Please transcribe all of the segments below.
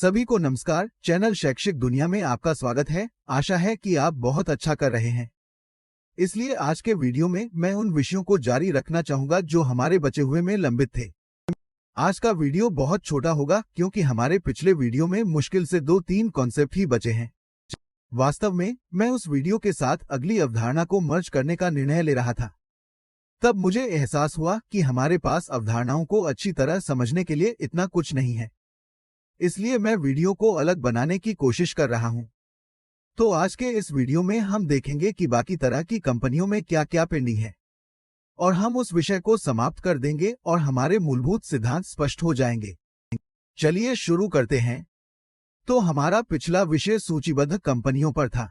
सभी को नमस्कार। चैनल शैक्षिक दुनिया में आपका स्वागत है। आशा है कि आप बहुत अच्छा कर रहे हैं। इसलिए आज के वीडियो में मैं उन विषयों को जारी रखना चाहूंगा जो हमारे बचे हुए में लंबित थे। आज का वीडियो बहुत छोटा होगा क्योंकि हमारे पिछले वीडियो में मुश्किल से 2-3 कॉन्सेप्ट ही बचे हैं। वास्तव में मैं उस वीडियो के साथ अगली अवधारणा को मर्ज करने का निर्णय ले रहा था। तब मुझे एहसास हुआ कि हमारे पास अवधारणाओं को अच्छी तरह समझने के लिए इतना कुछ नहीं है। इसलिए मैं वीडियो को अलग बनाने की कोशिश कर रहा हूं। तो आज के इस वीडियो में हम देखेंगे कि बाकी तरह की कंपनियों में क्या क्या पेंडिंग है और हम उस विषय को समाप्त कर देंगे और हमारे मूलभूत सिद्धांत स्पष्ट हो जाएंगे। चलिए शुरू करते हैं। तो हमारा पिछला विषय सूचीबद्ध कंपनियों पर था।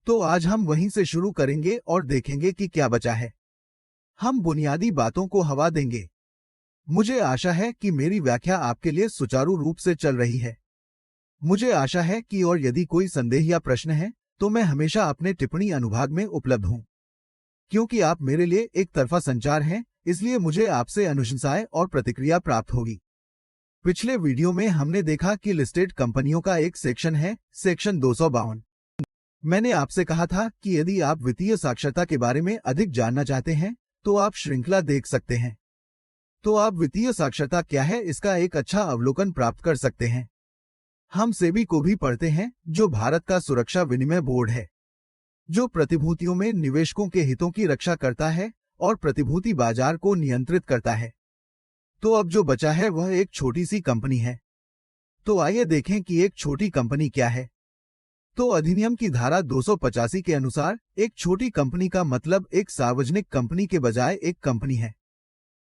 तो आज हम वहीं से शुरू करेंगे और देखेंगे कि क्या बचा है। हम बुनियादी बातों को हवा देंगे। मुझे आशा है कि मेरी व्याख्या आपके लिए सुचारू रूप से चल रही है। मुझे आशा है कि और यदि कोई संदेह या प्रश्न है तो मैं हमेशा अपने टिप्पणी अनुभाग में उपलब्ध हूं। क्योंकि आप मेरे लिए एक तरफा संचार हैं, इसलिए मुझे आपसे अनुशंसाएं और प्रतिक्रिया प्राप्त होगी। पिछले वीडियो में हमने देखा कि लिस्टेड कंपनियों का एक सेक्शन है, सेक्शन 252। मैंने आपसे कहा था कि यदि आप वित्तीय साक्षरता के बारे में अधिक जानना चाहते हैं तो आप श्रृंखला देख सकते हैं। तो आप वित्तीय साक्षरता क्या है इसका एक अच्छा अवलोकन प्राप्त कर सकते हैं। हम सेबी को भी पढ़ते हैं, जो भारत का सुरक्षा विनिमय बोर्ड है, जो प्रतिभूतियों में निवेशकों के हितों की रक्षा करता है और प्रतिभूति बाजार को नियंत्रित करता है। तो अब जो बचा है वह एक छोटी सी कंपनी है। तो आइए देखें कि एक छोटी कंपनी क्या है। तो अधिनियम की धारा 285 के अनुसार एक छोटी कंपनी का मतलब एक सार्वजनिक कंपनी के बजाय एक कंपनी है।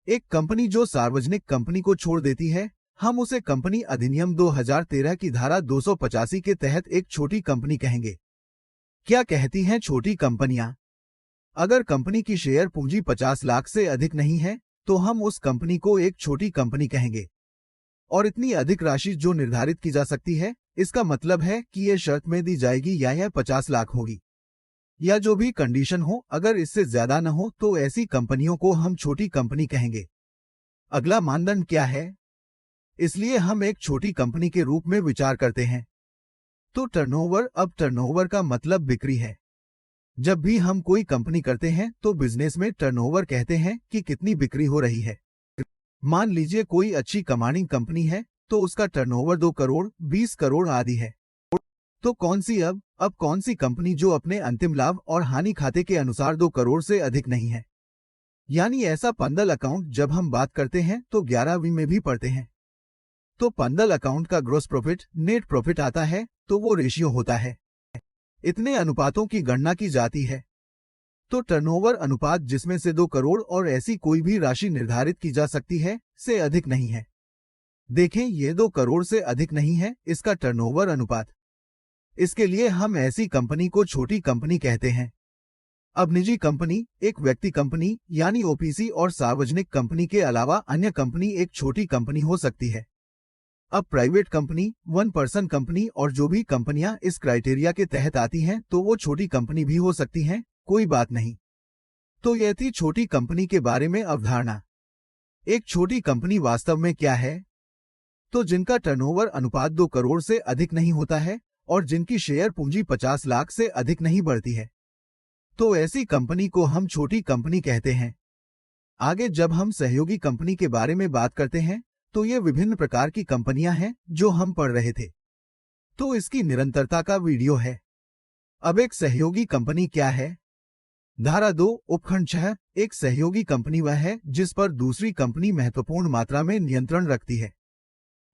एक कंपनी जो सार्वजनिक कंपनी को छोड़ देती है, हम उसे कंपनी अधिनियम 2013 की धारा 285 के तहत एक छोटी कंपनी कहेंगे। क्या कहती हैं छोटी कंपनियां? अगर कंपनी की शेयर पूंजी 50 लाख से अधिक नहीं है तो हम उस कंपनी को एक छोटी कंपनी कहेंगे। और इतनी अधिक राशि जो निर्धारित की जा सकती है, इसका मतलब है कि यह शर्त में दी जाएगी या यह 50 लाख होगी या जो भी कंडीशन हो, अगर इससे ज्यादा न हो तो ऐसी कंपनियों को हम छोटी कंपनी कहेंगे। अगला मानदंड क्या है? इसलिए हम एक छोटी कंपनी के रूप में विचार करते हैं। तो टर्नओवर। अब टर्नओवर का मतलब बिक्री है। जब भी हम कोई कंपनी करते हैं तो बिजनेस में टर्नओवर कहते हैं कि कितनी बिक्री हो रही है। मान लीजिए कोई अच्छी कमांडिंग कंपनी है तो उसका टर्नओवर 2 करोड़, 20 करोड़ आदि है। तो कौन सी अब कौन सी कंपनी जो अपने अंतिम लाभ और हानि खाते के अनुसार 2 करोड़ से अधिक नहीं है? यानी ऐसा पंडल अकाउंट जब हम बात करते हैं तो 11वीं में भी पढ़ते हैं। तो पंडल अकाउंट का ग्रॉस प्रॉफिट, नेट प्रॉफिट आता है, तो वो रेशियो होता है। इतने अनुपातों की गणना की जाती है। तो टर्नओवर अनुपात जिसमें से 2 करोड़ और ऐसी कोई भी राशि निर्धारित की जा सकती है से अधिक नहीं है। देखें, ये 2 करोड़ से अधिक नहीं है इसका टर्नओवर अनुपात। इसके लिए हम ऐसी कंपनी को छोटी कंपनी कहते हैं। अब निजी कंपनी, एक व्यक्ति कंपनी यानी ओपीसी और सार्वजनिक कंपनी के अलावा अन्य कंपनी एक छोटी कंपनी हो सकती है। अब प्राइवेट कंपनी, 1 पर्सन कंपनी और जो भी कंपनियां इस क्राइटेरिया के तहत आती हैं तो वो छोटी कंपनी भी हो सकती हैं, कोई बात नहीं। तो यह थी छोटी कंपनी के बारे में अवधारणा। एक छोटी कंपनी वास्तव में क्या है? तो जिनका टर्नओवर अनुपात 2 करोड़ से अधिक नहीं होता है और जिनकी शेयर पूंजी 50 लाख से अधिक नहीं बढ़ती है, तो ऐसी कंपनी को हम छोटी कंपनी कहते हैं। आगे जब हम सहयोगी कंपनी के बारे में बात करते हैं तो ये विभिन्न प्रकार की कंपनियां हैं जो हम पढ़ रहे थे। तो इसकी निरंतरता का वीडियो है। अब एक सहयोगी कंपनी क्या है? धारा 2 उपखंड 6। एक सहयोगी कंपनी वह है जिस पर दूसरी कंपनी महत्वपूर्ण मात्रा में नियंत्रण रखती है।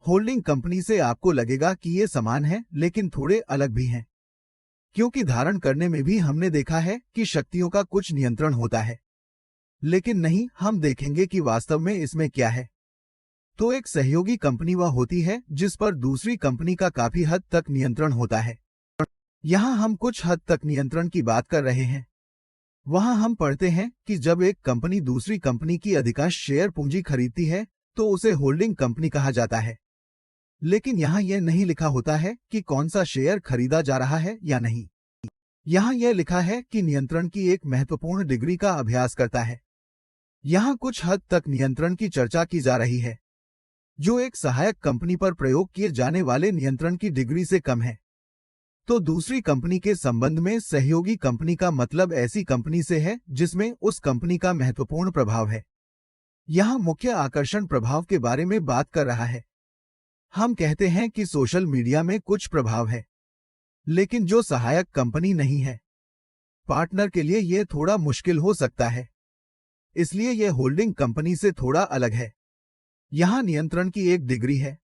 होल्डिंग कंपनी से आपको लगेगा कि ये समान है, लेकिन थोड़े अलग भी हैं, क्योंकि धारण करने में भी हमने देखा है कि शक्तियों का कुछ नियंत्रण होता है। लेकिन नहीं, हम देखेंगे कि वास्तव में इसमें क्या है। तो एक सहयोगी कंपनी वह होती है जिस पर दूसरी कंपनी का काफी हद तक नियंत्रण होता है। यहां हम कुछ हद तक नियंत्रण की बात कर रहे हैं। वहां हम पढ़ते हैं कि जब एक कंपनी दूसरी कंपनी की अधिकांश शेयर पूंजी खरीदती है तो उसे होल्डिंग कंपनी कहा जाता है। लेकिन यहाँ यह नहीं लिखा होता है कि कौन सा शेयर खरीदा जा रहा है या नहीं। यहाँ यह लिखा है कि नियंत्रण की एक महत्वपूर्ण डिग्री का अभ्यास करता है। यहाँ कुछ हद तक नियंत्रण की चर्चा की जा रही है। जो एक सहायक कंपनी पर प्रयोग किए जाने वाले नियंत्रण की डिग्री से कम है। तो दूसरी कंपनी के संबंध में सहयोगी कंपनी का मतलब ऐसी कंपनी से है जिसमें उस कंपनी का महत्वपूर्ण प्रभाव है। यहाँ मुख्य आकर्षण प्रभाव के बारे में बात कर रहा है। हम कहते हैं कि सोशल मीडिया में कुछ प्रभाव है, लेकिन जो सहायक कंपनी नहीं है, पार्टनर के लिए यह थोड़ा मुश्किल हो सकता है। इसलिए यह होल्डिंग कंपनी से थोड़ा अलग है। यहाँ नियंत्रण की एक डिग्री है,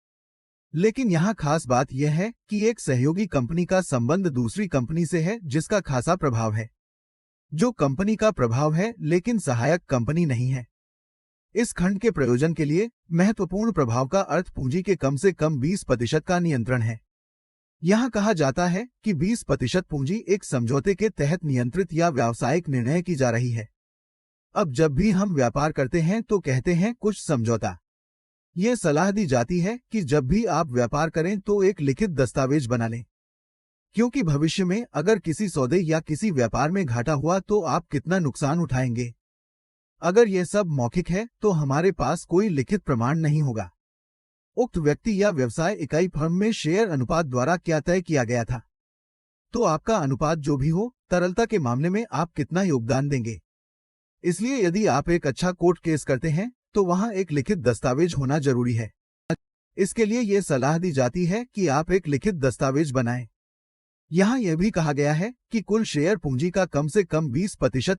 लेकिन यहाँ खास बात यह है कि एक सहयोगी कंपनी का संबंध दूसरी कंपनी से है जिसका खासा प्रभाव है, जो कंपनी का प्रभाव है लेकिन सहायक कंपनी नहीं है। इस खंड के प्रयोजन के लिए महत्वपूर्ण प्रभाव का अर्थ पूंजी के कम से कम 20% का नियंत्रण है। यहाँ कहा जाता है कि 20% पूंजी एक समझौते के तहत नियंत्रित या व्यावसायिक निर्णय की जा रही है। अब जब भी हम व्यापार करते हैं तो कहते हैं कुछ समझौता। यह सलाह दी जाती है कि जब भी आप व्यापार करें तो एक लिखित दस्तावेज बना लें, क्योंकि भविष्य में अगर किसी सौदे या किसी व्यापार में घाटा हुआ तो आप कितना नुकसान उठाएंगे। अगर यह सब मौखिक है तो हमारे पास कोई लिखित प्रमाण नहीं होगा। उक्त व्यक्ति या व्यवसाय इकाई फर्म में शेयर अनुपात द्वारा क्या तय किया गया था, तो आपका अनुपात जो भी हो, तरलता के मामले में आप कितना योगदान देंगे। इसलिए यदि आप एक अच्छा कोर्ट केस करते हैं तो वहां एक लिखित दस्तावेज होना जरूरी है। इसके लिए यह सलाह दी जाती है कि आप एक लिखित दस्तावेज बनाएं। यहाँ यह भी कहा गया है कि कुल शेयर पूंजी का कम से कम 20%